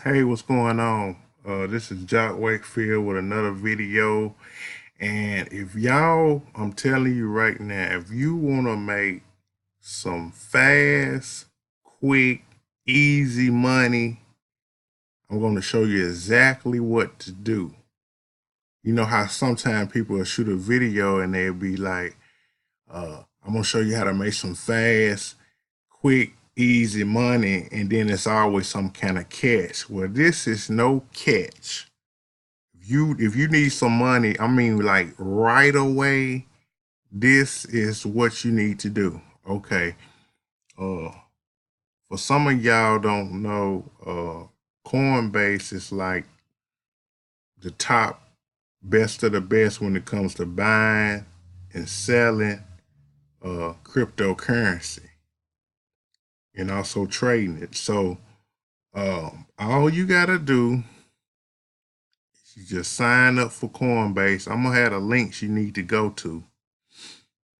Hey, what's going on? This is Wakefield with another video. And if y'all, I'm telling you right now, if you want to make some fast, quick, easy money, I'm going to show you exactly what to do. You know how sometimes people will shoot a video and they'll be like, I'm going to show you how to make some fast, quick, easy money, and then it's always some kind of catch. Well, this is no catch. If you need some money, I mean like right away, this is what you need to do. Okay. Uh for some of y'all don't know, Coinbase is like the top best of the best when it comes to buying and selling cryptocurrency and also trading it. So all you gotta do is you just sign up for Coinbase. I'm gonna have the links you need to go to.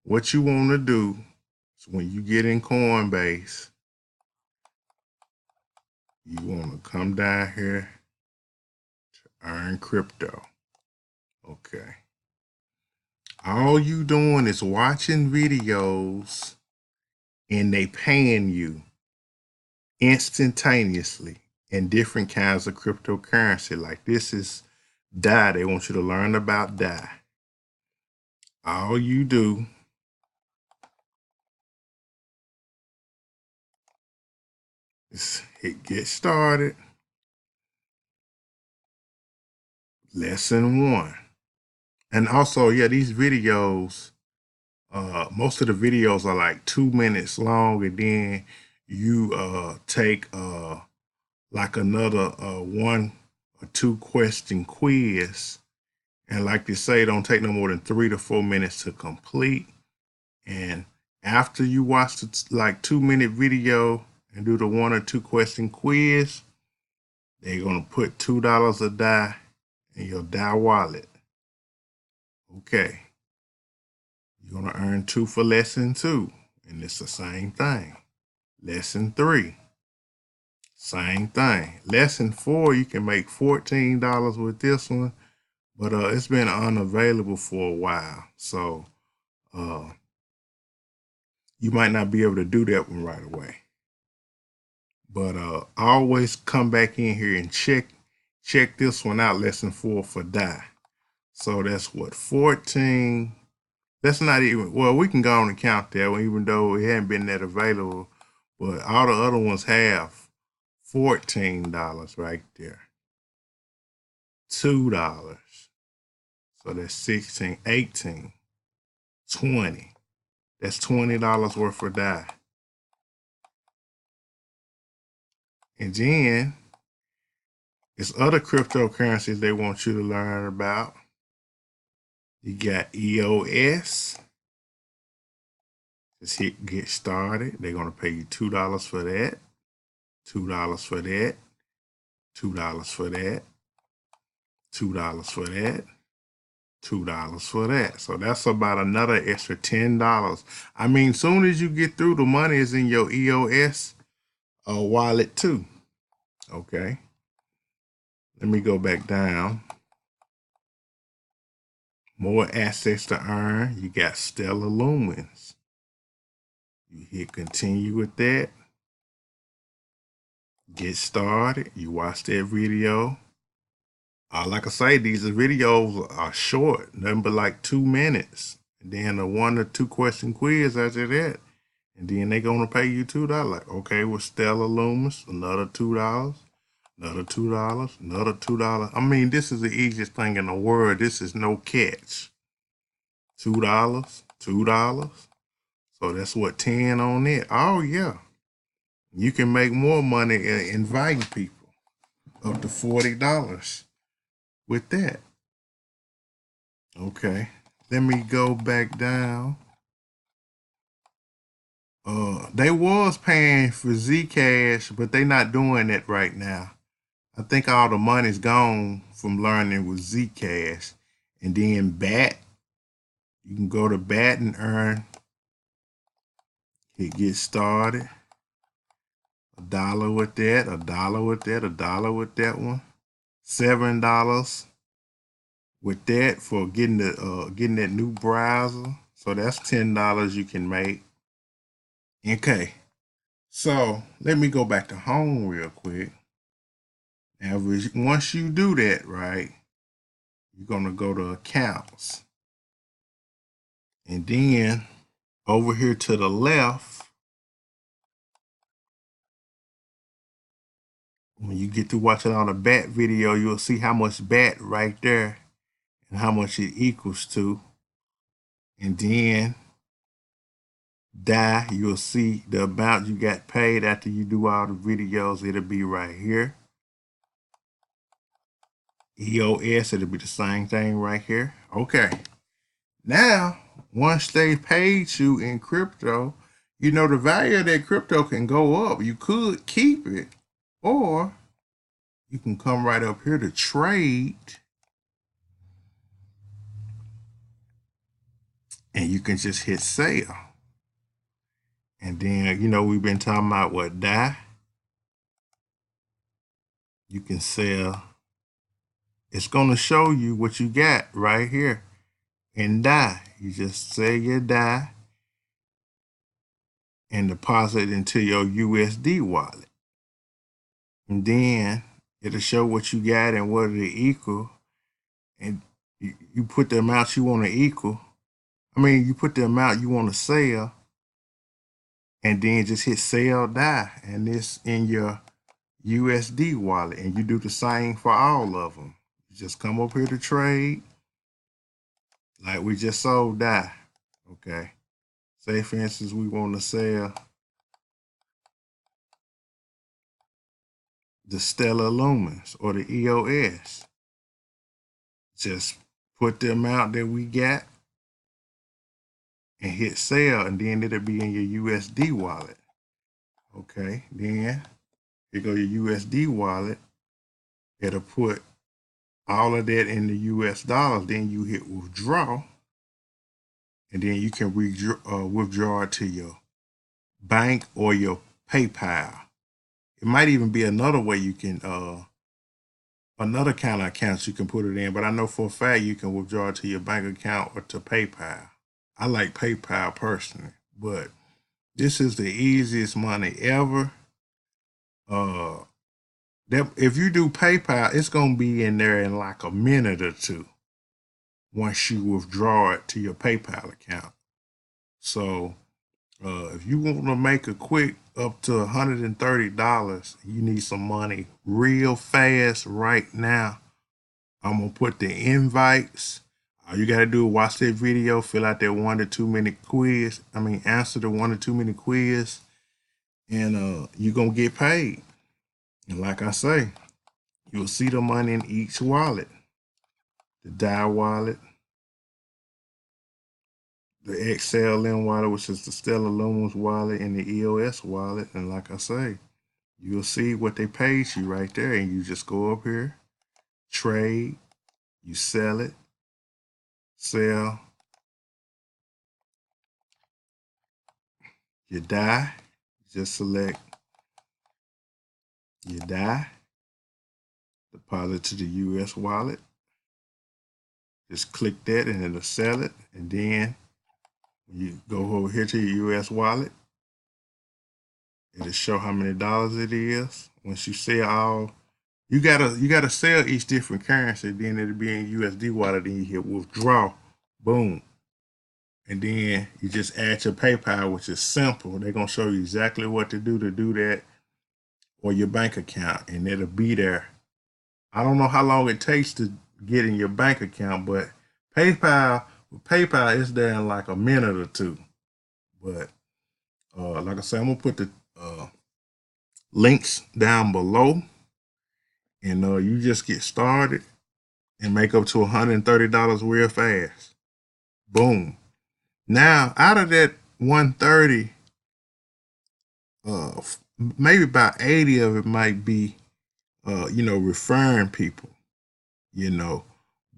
What you want to do is when you get in Coinbase, you want to come down here to earn crypto. Okay. All you doing is watching videos and they paying you instantaneously in different kinds of cryptocurrency. Like this is DAI. They want you to learn about DAI. All you do is hit get started. Lesson 1. And also, yeah, these videos, most of the videos are like 2 minutes long, and then you take like another 1 or 2 question quiz. And like they say, don't take no more than 3 to 4 minutes to complete. And after you watch the like 2-minute video and do the 1 or 2 question quiz, they're gonna put $2 a DAI in your DAI wallet. Okay. You're gonna earn 2 for lesson 2, and it's the same thing. Lesson 3, same thing. Lesson 4, you can make $14 with this one, but it's been unavailable for a while, so you might not be able to do that one right away. But always come back in here and check this one out, lesson 4 for DAI. So that's what, 14. That's not even, well, we can go on and count that one, even though it hadn't been that available. But all the other ones have $14 right there. $2. So that's 16, 18, 20. That's $20 worth of DAI. And then there's other cryptocurrencies they want you to learn about. You got EOS. Just hit get started. They're going to pay you $2 for that, $2 for that, $2 for that, $2 for that, $2 for that. So that's about another extra $10. I mean, soon as you get through, the money is in your EOS wallet too. Okay. Let me go back down. More assets to earn. You got Stellar Lumens. You hit continue with that. Get started. You watch that video. Like I say, these videos are short, nothing but like 2 minutes. And then a 1 or 2 question quiz after that. And then they're going to pay you $2. Like, okay, with Stellar Lumens, another $2, another $2, another $2. I mean, this is the easiest thing in the world. This is no catch. $2, $2. So that's what, 10 on it. Oh, yeah. You can make more money inviting people, up to $40 with that. Okay, let me go back down. They was paying for Zcash, but they not doing that right now. I think all the money's gone from learning with Zcash. And then BAT, you can go to BAT and earn. Hit get started. $1 with that, $1 with that, $1 with that one, $7 with that for getting that new browser. So that's $10 you can make. Okay, so let me go back to home real quick. Now, once you do that, right, you're gonna go to accounts, and then over here to the left, when you get to watching on the BAT video, you'll see how much BAT right there and how much it equals to. And then you'll see the amount you got paid after you do all the videos. It'll be right here. EOS, it'll be the same thing right here. Okay. Now, once they paid you in crypto, you know the value of that crypto can go up. You could keep it, or you can come right up here to trade, and you can just hit sell. And then, you know, we've been talking about what DAI. You can sell. It's going to show you what you got right here in DAI. You just sell your DAI and deposit into your USD wallet. And then it'll show what you got and what it equal. And you put the amount you want to equal. I mean, you put the amount you want to sell, and then just hit sell DAI, and it's in your USD wallet. And you do the same for all of them. You just come up here to trade, like we just sold DAI. Okay. Say for instance, we want to sell the Stellar Lumens or the EOS. Just put the amount that we got and hit sell, and then it'll be in your USD wallet. Okay, then here go your USD wallet. It'll put all of that in the US dollars. Then you hit withdraw, and then you can withdraw it to your bank or your PayPal. It might even be another way you can another kind of accounts you can put it in, but I know for a fact you can withdraw it to your bank account or to PayPal. I like PayPal personally, but this is the easiest money ever. If you do PayPal, it's gonna be in there in like a minute or two once you withdraw it to your PayPal account. So if you want to make a quick up to $130, you need some money real fast right now. I'm gonna put the invites. All you gotta do is watch that video, fill out that 1 to 2 minute quiz. Answer the 1 to 2 minute quiz, and you're gonna get paid. And like I say, you'll see the money in each wallet. The DAI wallet, the XLM wallet, which is the Stellar Lumens wallet, and the EOS wallet. And like I say, you'll see what they paid you right there. And you just go up here, trade, you sell it, sell, you DAI, just select your DAI, deposit to the US wallet. Just click that and it'll sell it. And then you go over here to your US wallet. It'll show how many dollars it is. Once you sell all, you gotta sell each different currency. Then it'll be in USD wallet. Then you hit withdraw, boom, and then you just add your PayPal, which is simple. They're gonna show you exactly what to do that, or your bank account, and it'll be there. I don't know how long it takes to get in your bank account, but PayPal is there in like a minute or two. But like I said, I'm gonna put the links down below, and you just get started and make up to $130 real fast. Boom. Now, out of that 130, maybe about 80 of it might be, referring people,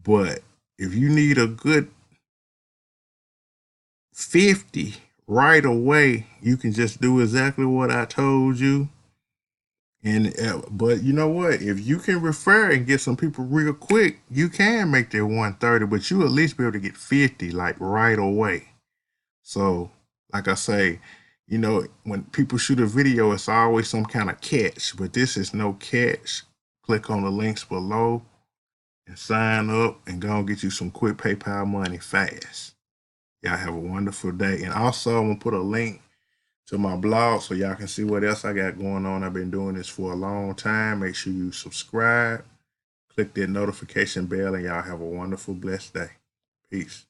but if you need a good 50 right away, you can just do exactly what I told you. And but you know what? If you can refer and get some people real quick, you can make that 130, but you at least be able to get 50 like right away. So, like I say, you know, when people shoot a video, it's always some kind of catch, but this is no catch. Click on the links below and sign up and go and get you some quick PayPal money fast. Y'all have a wonderful day. And also, I'm going to put a link to my blog so y'all can see what else I got going on. I've been doing this for a long time. Make sure you subscribe, click that notification bell, and y'all have a wonderful, blessed day. Peace.